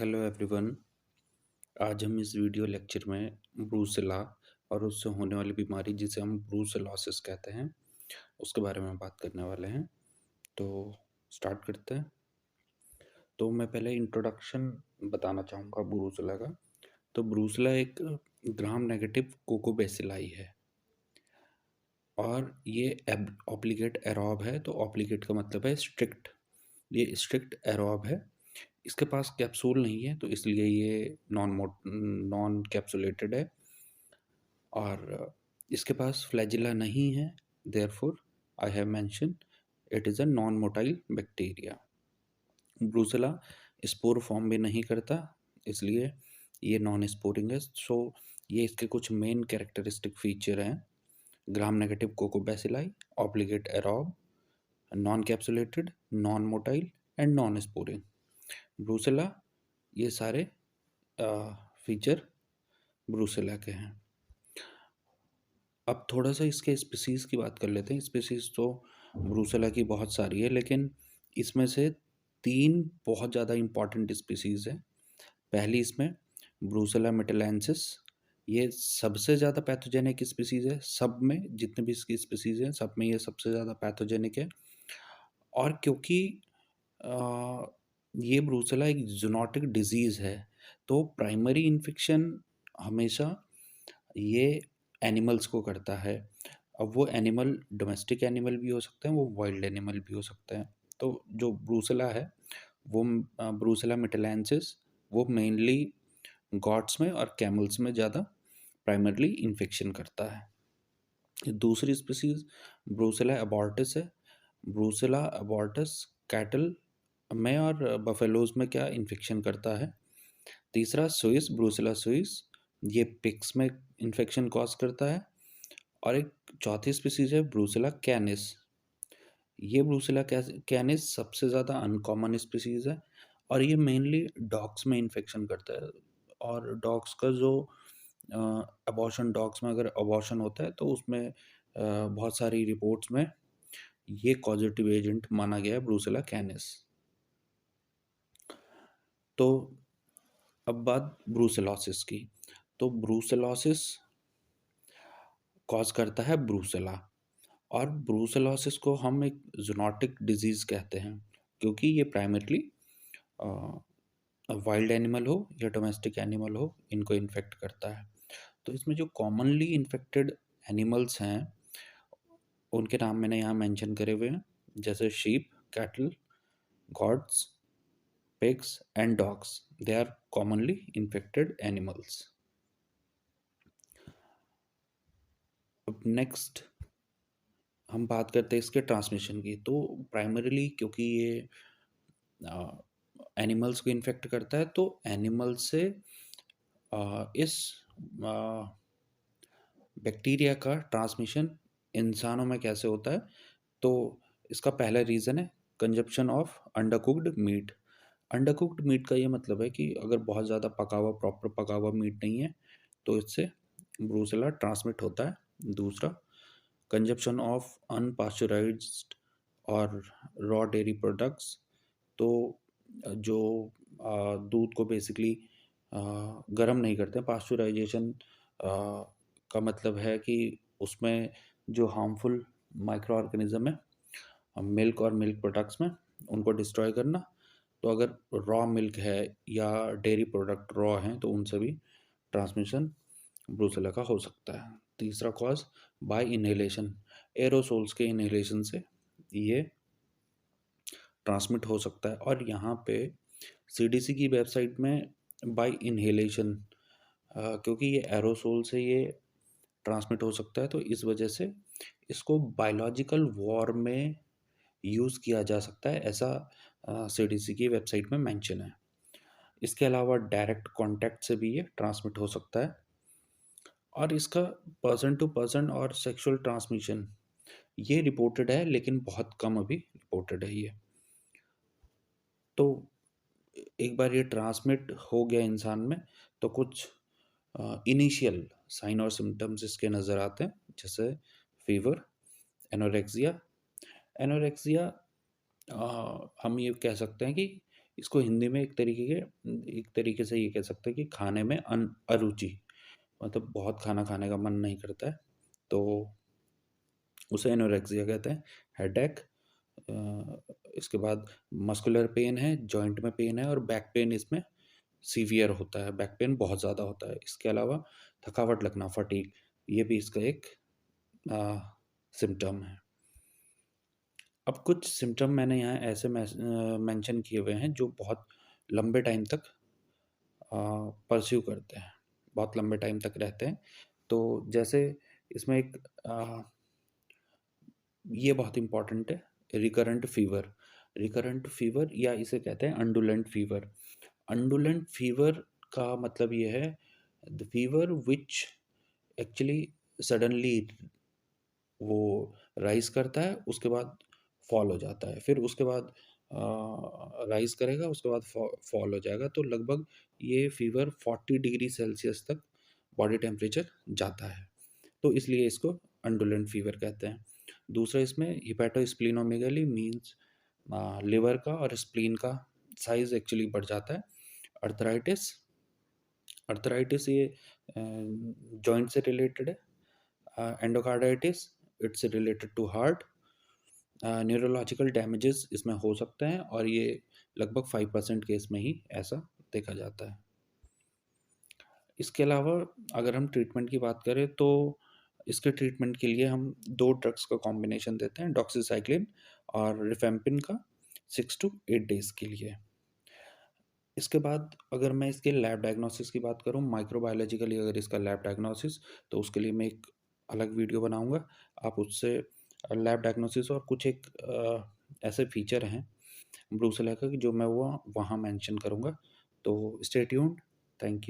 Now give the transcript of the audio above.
Hello everyone. आज हम इस वीडियो लेक्चर में ब्रूसेला और उससे होने वाली बीमारी जिसे हम ब्रूसेलोसिस कहते हैं उसके बारे में बात करने वाले हैं। तो स्टार्ट करते हैं। तो मैं पहले इंट्रोडक्शन बताना चाहूँगा ब्रूसेला का। तो ब्रूसेला एक ग्राम नेगेटिव कोकोबैसिलाई है और ये ऑब्लिगेट एरोब है। तो ऑब्लिगेट का मतलब है स्ट्रिक्ट। ये स्ट्रिक्ट एरोब है। इसके पास कैप्सूल नहीं है तो इसलिए ये नॉन कैप्सुलेटेड है और इसके पास फ्लैजिला नहीं है। Therefore I have mention it is a non motile bacteria. Brucella spore form भी नहीं करता, इसलिए ये नॉन स्पोरिंग है। सो ये इसके कुछ मेन कैरेक्टरिस्टिक फीचर हैं: gram negative coccobacilli, obligate aerobe, non capsulated, non motile and non sporing. Brucella ये सारे फीचर ब्रूसेला के हैं। अब थोड़ा सा इसके स्पीसीज़ की बात कर लेते हैं। स्पीसीज़ तो ब्रूसेला की बहुत सारी है, लेकिन इसमें से तीन बहुत ज़्यादा इम्पॉर्टेंट स्पीसीज़ हैं। पहली इसमें ब्रूसेला मेटालेंसिस। ये सबसे ज़्यादा पैथोजेनिक स्पीसीज़ है। सब में जितने भी इसकी स्पीसीज़ हैं सब में ये सबसे ज़्यादा पैथोजेनिक है। और क्योंकि अ, ये ब्रूसेला एक ज़ूनोटिक डिज़ीज़ है, तो प्राइमरी इन्फेक्शन हमेशा ये एनिमल्स को करता है। अब वो एनिमल डोमेस्टिक एनिमल भी हो सकते हैं, वो वाइल्ड एनिमल भी हो सकते हैं। तो जो ब्रूसेला है वो ब्रूसेला मेटालेंसिस वो मेनली गॉट्स में और कैमल्स में ज़्यादा प्राइमरली इन्फेक्शन करता है। दूसरी स्पीसीज ब्रूसेला अबॉर्टिस है। ब्रूसेला अबॉर्टिस कैटल में और बफेलोज में क्या इन्फेक्शन करता है। तीसरा स्विस ब्रूसेला स्विस, ये पिग्स में इन्फेक्शन कॉज करता है। और एक चौथी स्पीसीज है ब्रूसेला कैनिस। ये ब्रूसेला कैनिस सबसे ज़्यादा अनकॉमन स्पीसीज है और ये मेनली डॉग्स में इन्फेक्शन करता है। और डॉग्स का जो अबॉर्शन, डॉग्स में अगर अबॉर्शन होता है तो उसमें बहुत सारी रिपोर्ट्स में ये कॉजेटिव एजेंट माना गया है ब्रूसेला कैनिस। तो अब बात ब्रूसेलोसिस की। तो ब्रूसेलोसिस कॉज करता है ब्रूसेला, और ब्रूसेलोसिस को हम एक ज़ूनोटिक डिजीज़ कहते हैं क्योंकि ये प्राइमरली वाइल्ड एनिमल हो या डोमेस्टिक एनिमल हो, इनको इन्फेक्ट करता है। तो इसमें जो कॉमनली इन्फेक्टेड एनिमल्स हैं उनके नाम मैंने यहाँ मेंशन करे हुए हैं, जैसे sheep, cattle, goats, pigs and dogs. They are commonly infected animals. अब नेक्स्ट हम बात करते हैं इसके ट्रांसमिशन की। तो प्राइमरीली क्योंकि ये एनिमल्स को इन्फेक्ट करता है तो एनिमल से इस बैक्टीरिया का ट्रांसमिशन इंसानों में कैसे होता है। तो इसका पहला रीज़न है कंजप्शन ऑफ अंडरकुक्ड मीट। अंडरकुक्ड मीट का ये मतलब है कि अगर बहुत ज़्यादा पका हुआ, प्रॉपर पका हुआ मीट नहीं है तो इससे ब्रूसेला ट्रांसमिट होता है। दूसरा, कंजप्शन ऑफ अनपास्चराइज्ड और रॉ डेयरी प्रोडक्ट्स। तो जो दूध को बेसिकली गर्म नहीं करते। पास्चराइजेशन का मतलब है कि उसमें जो हार्मफुल माइक्रो ऑर्गेनिज्म है मिल्क और मिल्क प्रोडक्ट्स में, उनको डिस्ट्रॉय करना। तो अगर रॉ मिल्क है या डेयरी प्रोडक्ट रॉ हैं तो उनसे भी ट्रांसमिशन ब्रूसेला का हो सकता है। तीसरा कॉज बाय इनहेलेशन, एरोसोल्स के इनहेलेशन से ये ट्रांसमिट हो सकता है। और यहाँ पे सीडीसी की वेबसाइट में बाय इनहेलेशन, क्योंकि ये एरोसोल से ये ट्रांसमिट हो सकता है तो इस वजह से इसको बायोलॉजिकल वॉर में यूज़ किया जा सकता है, ऐसा सीडीसी की वेबसाइट में मेंशन है। इसके अलावा डायरेक्ट कांटेक्ट से भी ये ट्रांसमिट हो सकता है। और इसका पर्सन टू पर्सन और सेक्सुअल ट्रांसमिशन ये रिपोर्टेड है, लेकिन बहुत कम अभी रिपोर्टेड है ये। तो एक बार ये ट्रांसमिट हो गया इंसान में तो कुछ इनिशियल साइन और सिम्टम्स इसके नज़र आते हैं, जैसे फीवर, एनोरेक्सिया। एनोरेक्सिया हम ये कह सकते हैं कि इसको हिंदी में एक तरीके से ये कह सकते हैं कि खाने में अरुचि, मतलब बहुत खाना खाने का मन नहीं करता है, तो उसे एनोरेक्सिया कहते हैं। हेडेक, इसके बाद मस्कुलर पेन है, जॉइंट में पेन है, और बैक पेन इसमें सीवियर होता है, बैक पेन बहुत ज़्यादा होता है। इसके अलावा थकावट लगना, फटीग, ये भी इसका एक सिम्टम है। अब कुछ सिम्टम मैंने यहाँ ऐसे मेंशन किए हुए हैं जो बहुत लंबे टाइम तक परस्यू करते हैं, बहुत लंबे टाइम तक रहते हैं। तो जैसे इसमें एक ये बहुत इम्पोर्टेंट है, रिकरेंट फीवर। रिकरेंट फीवर या इसे कहते हैं अंडुलेंट फीवर। अंडुलेंट फीवर का मतलब ये है the fever which actually suddenly वो राइज करता है, उसके बाद फॉल हो जाता है, फिर उसके बाद राइज करेगा, उसके बाद फॉल हो जाएगा। तो लगभग ये फीवर 40 डिग्री सेल्सियस तक बॉडी टेम्परेचर जाता है, तो इसलिए इसको अंडुलेंट फीवर कहते हैं। दूसरा इसमें हिपैटोस्प्लीनोमेगाली मीन्स लिवर का और स्प्लीन का साइज एक्चुअली बढ़ जाता है। अर्थराइटिस, अर्थराइटिस ये जॉइंट से रिलेटेड है। Endocarditis, it's related to heart. Neurological damages इसमें हो सकते हैं, और ये लगभग 5% केस में ही ऐसा देखा जाता है। इसके अलावा अगर हम ट्रीटमेंट की बात करें तो इसके ट्रीटमेंट के लिए हम 2 ड्रग्स का कॉम्बिनेशन देते हैं, डॉक्सीसाइक्लिन और रिफेम्पिन का, 6 टू 8 डेज़ के लिए। इसके बाद अगर मैं इसके लैब डायग्नोसिस की बात करूँ, माइक्रोबायोलॉजिकली अगर इसका लैब डायग्नोसिस, तो उसके लिए मैं एक अलग वीडियो बनाऊँगा। आप उससे लैब डायग्नोसिस और कुछ एक ऐसे फीचर हैं ब्रूसेला का कि जो मैं वो वहाँ मेंशन करूँगा। तो स्टे ट्यून्ड। Thank you.